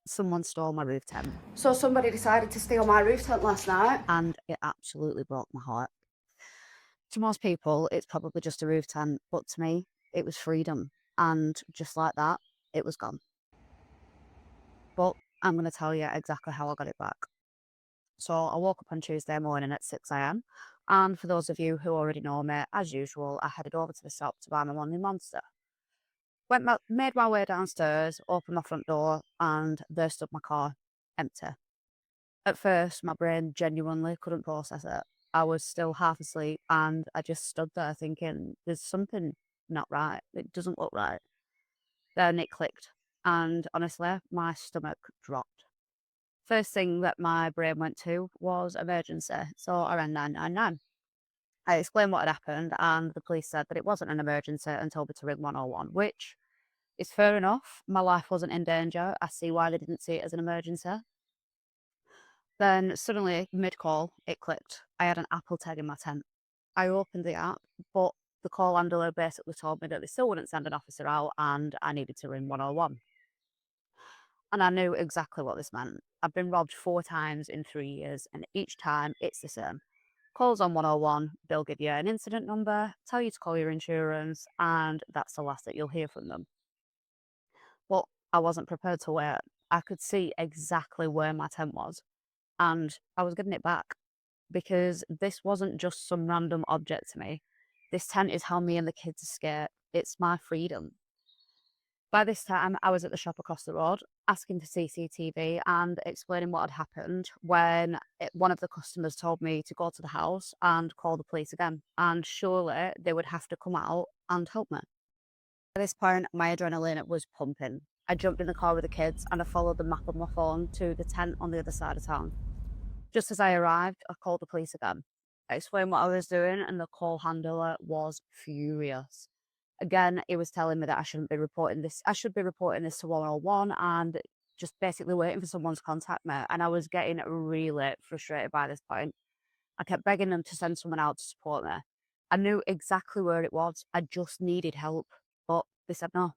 Someone stole my roof tent So somebody decided to steal my roof tent last night. and it absolutely broke my heart. To most people, it's probably just a roof tent, but to me, it was freedom. And just like that, it was gone. But I'm going to tell you exactly how I got it back. So I woke up on Tuesday morning at 6 a.m. And for those of you who already know me, as usual, I headed over to the shop to buy my morning monster. Made my way downstairs, opened my front door, and there stood my car, empty. At first, my brain genuinely couldn't process it. I was still half asleep and I just stood there thinking, there's something not right. It doesn't look right. Then it clicked. And honestly, my stomach dropped. First thing that my brain went to was emergency. So I rang 999. I explained what had happened, and the police said that it wasn't an emergency and told me to ring 101, which is fair enough. My life wasn't in danger. I see why they didn't see it as an emergency. Then suddenly, mid-call, it clicked. I had an Apple tag in my tent. I opened the app, but the call handler basically told me that they still wouldn't send an officer out and I needed to ring 101. And I knew exactly what this meant. I've been robbed 4 times in 3 years, and each time it's the same. Calls on 101, they'll give you an incident number, tell you to call your insurance, and that's the last that you'll hear from them. But I wasn't prepared to wait. I could see exactly where my tent was, and I was getting it back because this wasn't just some random object to me. This tent is how me and the kids escape. It's my freedom. By this time, I was at the shop across the road asking for CCTV and explaining what had happened when one of the customers told me to go to the house and call the police again. And surely they would have to come out and help me. At this point, my adrenaline was pumping. I jumped in the car with the kids and I followed the map on my phone to the tent on the other side of town. Just as I arrived, I called the police again. I explained what I was doing, and the call handler was furious. Again, he was telling me that I shouldn't be reporting this. I should be reporting this to 101 and just basically waiting for someone to contact me. And I was getting really frustrated by this point. I kept begging them to send someone out to support me. I knew exactly where it was. I just needed help, but they said no.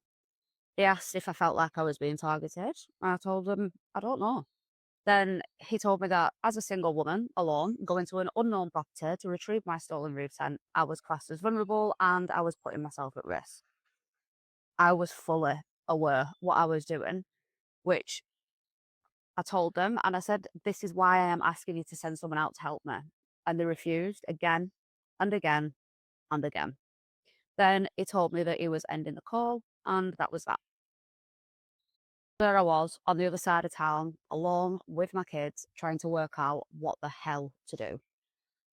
They asked if I felt like I was being targeted. I told them I don't know. Then he told me that as a single woman, alone, going to an unknown property to retrieve my stolen roof tent, I was classed as vulnerable and I was putting myself at risk. I was fully aware what I was doing, which I told them, and I said, "This is why I am asking you to send someone out to help me." And they refused again and again and again. Then he told me that he was ending the call, and that was that. There I was on the other side of town, alone with my kids, trying to work out what the hell to do.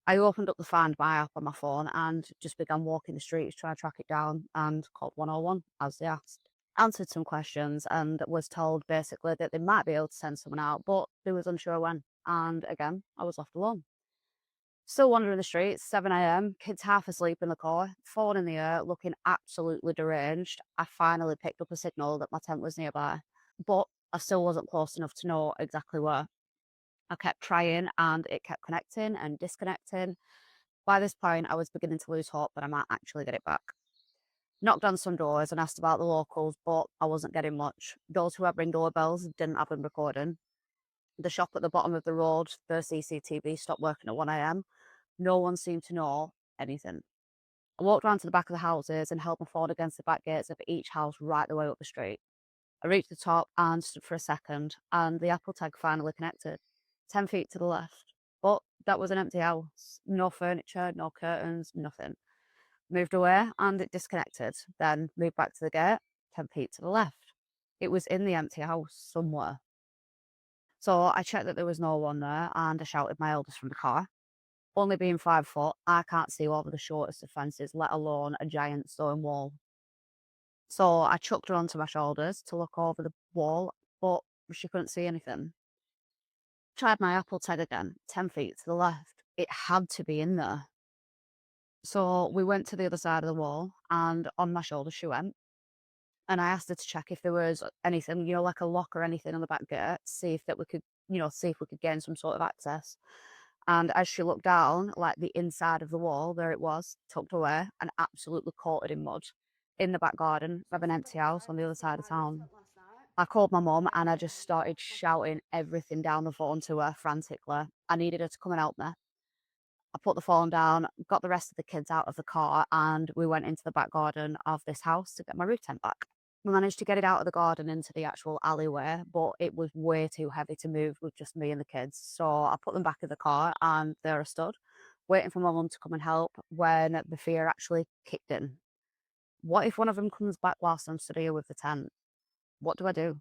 I opened up the Find My app on my phone and just began walking the streets trying to track it down and called 101 as they asked. Answered some questions and was told basically that they might be able to send someone out, but they was unsure when. And again, I was left alone. Still wandering the streets, 7 a.m., kids half asleep in the car, phone in the air, looking absolutely deranged. I finally picked up a signal that my tent was nearby, but I still wasn't close enough to know exactly where. I kept trying and it kept connecting and disconnecting. By this point, I was beginning to lose hope that I might actually get it back. Knocked on some doors and asked about the locals, but I wasn't getting much. Those who had ring doorbells didn't have them recording. The shop at the bottom of the road, the CCTV stopped working at 1 a.m. No one seemed to know anything. I walked round to the back of the houses and held my phone against the back gates of each house right the way up the street. I reached the top and stood for a second, and the Apple tag finally connected, 10 feet to the left. But that was an empty house. No furniture, no curtains, nothing. Moved away and it disconnected, then moved back to the gate, 10 feet to the left. It was in the empty house somewhere. So I checked that there was no one there and I shouted my eldest from the car. Only being 5 foot, I can't see over the shortest of fences, let alone a giant stone wall. So I chucked her onto my shoulders to look over the wall, but she couldn't see anything. Tried my Apple tag again, 10 feet to the left. It had to be in there. So we went to the other side of the wall, and on my shoulder she went. And I asked her to check if there was anything, like a lock or anything on the back gate, see if that we could, see if we could gain some sort of access. And as she looked down, like the inside of the wall, there it was, tucked away and absolutely coated in mud in the back garden of an empty house on the other side of town. I called my mum and I just started shouting everything down the phone to her frantically. I needed her to come and help me. I put the phone down, got the rest of the kids out of the car, and we went into the back garden of this house to get my roof tent back. We managed to get it out of the garden into the actual alleyway, but it was way too heavy to move with just me and the kids. So I put them back in the car and there I stood, waiting for my mum to come and help when the fear actually kicked in. What if one of them comes back whilst I'm stood here with the tent? What do I do?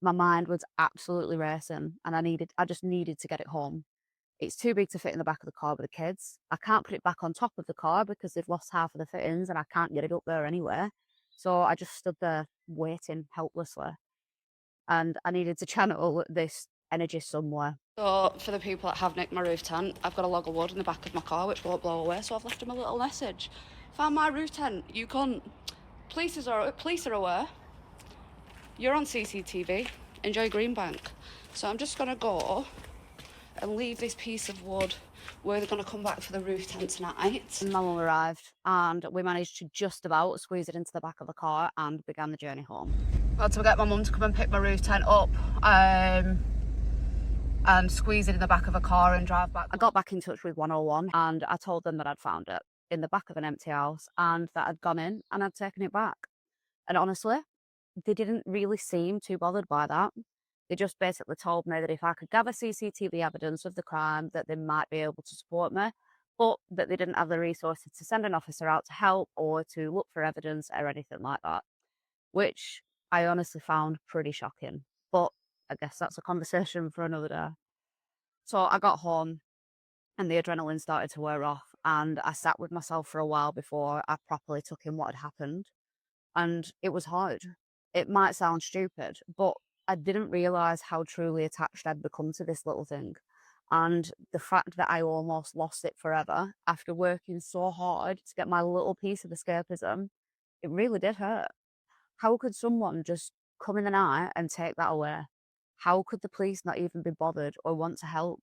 My mind was absolutely racing and I just needed to get it home. It's too big to fit in the back of the car with the kids. I can't put it back on top of the car because they've lost half of the fittings and I can't get it up there anyway. So I just stood there waiting helplessly. And I needed to channel this energy somewhere. So for the people that have nicked my roof tent, I've got a log of wood in the back of my car which won't blow away, so I've left them a little message. Found my roof tent, you can't. Police are aware. You're on CCTV. Enjoy Greenbank. So I'm just gonna go and leave this piece of wood where they're gonna come back for the roof tent tonight. My mum arrived and we managed to just about squeeze it into the back of the car and began the journey home. I had to get my mum to come and pick my roof tent up and squeeze it in the back of a car and drive back. I got back in touch with 101 and I told them that I'd found it in the back of an empty house and that I'd gone in and I'd taken it back. And honestly, they didn't really seem too bothered by that. They just basically told me that if I could gather CCTV evidence of the crime, that they might be able to support me, but that they didn't have the resources to send an officer out to help or to look for evidence or anything like that, which I honestly found pretty shocking. But I guess that's a conversation for another day. So I got home and the adrenaline started to wear off, and I sat with myself for a while before I properly took in what had happened. And it was hard. It might sound stupid, but I didn't realise how truly attached I'd become to this little thing. And the fact that I almost lost it forever after working so hard to get my little piece of escapism, it really did hurt. How could someone just come in the night and take that away? How could the police not even be bothered or want to help?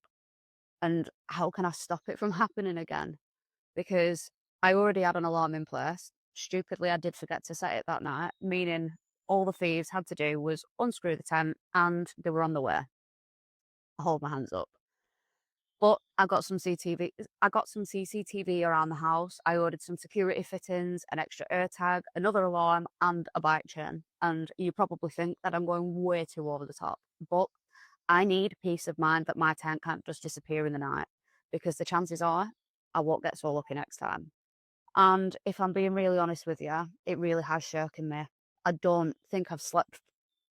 And how can I stop it from happening again? Because I already had an alarm in place. Stupidly, I did forget to set it that night, meaning all the thieves had to do was unscrew the tent and they were on the way. I hold my hands up. But I got some CCTV. I got some CCTV around the house. I ordered some security fittings, an extra air tag, another alarm, and a bike chain. And you probably think that I'm going way too over the top, but I need peace of mind that my tent can't just disappear in the night, because the chances are I won't get so lucky next time. And if I'm being really honest with you, it really has shaken me. I don't think I've slept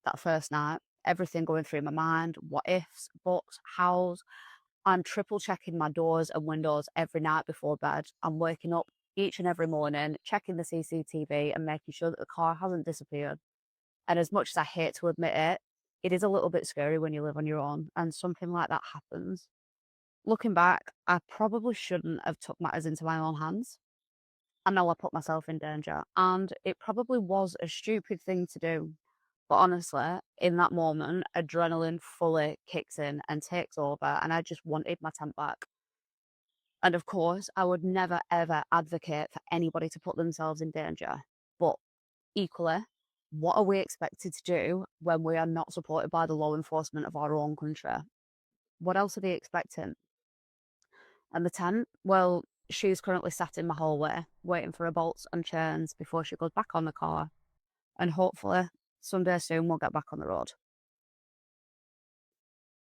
that first night. Everything going through my mind, what ifs, buts, hows. I'm triple checking my doors and windows every night before bed. I'm waking up each and every morning, checking the CCTV and making sure that the car hasn't disappeared. And as much as I hate to admit it, it is a little bit scary when you live on your own and something like that happens. Looking back, I probably shouldn't have took matters into my own hands. I know I put myself in danger, and it probably was a stupid thing to do. But honestly, in that moment, adrenaline fully kicks in and takes over, and I just wanted my tent back. And of course, I would never ever advocate for anybody to put themselves in danger. But equally, what are we expected to do when we are not supported by the law enforcement of our own country? What else are they expecting? And the tent, well, she's currently sat in my hallway waiting for her bolts and chains before she goes back on the car. And hopefully, someday soon, we'll get back on the road.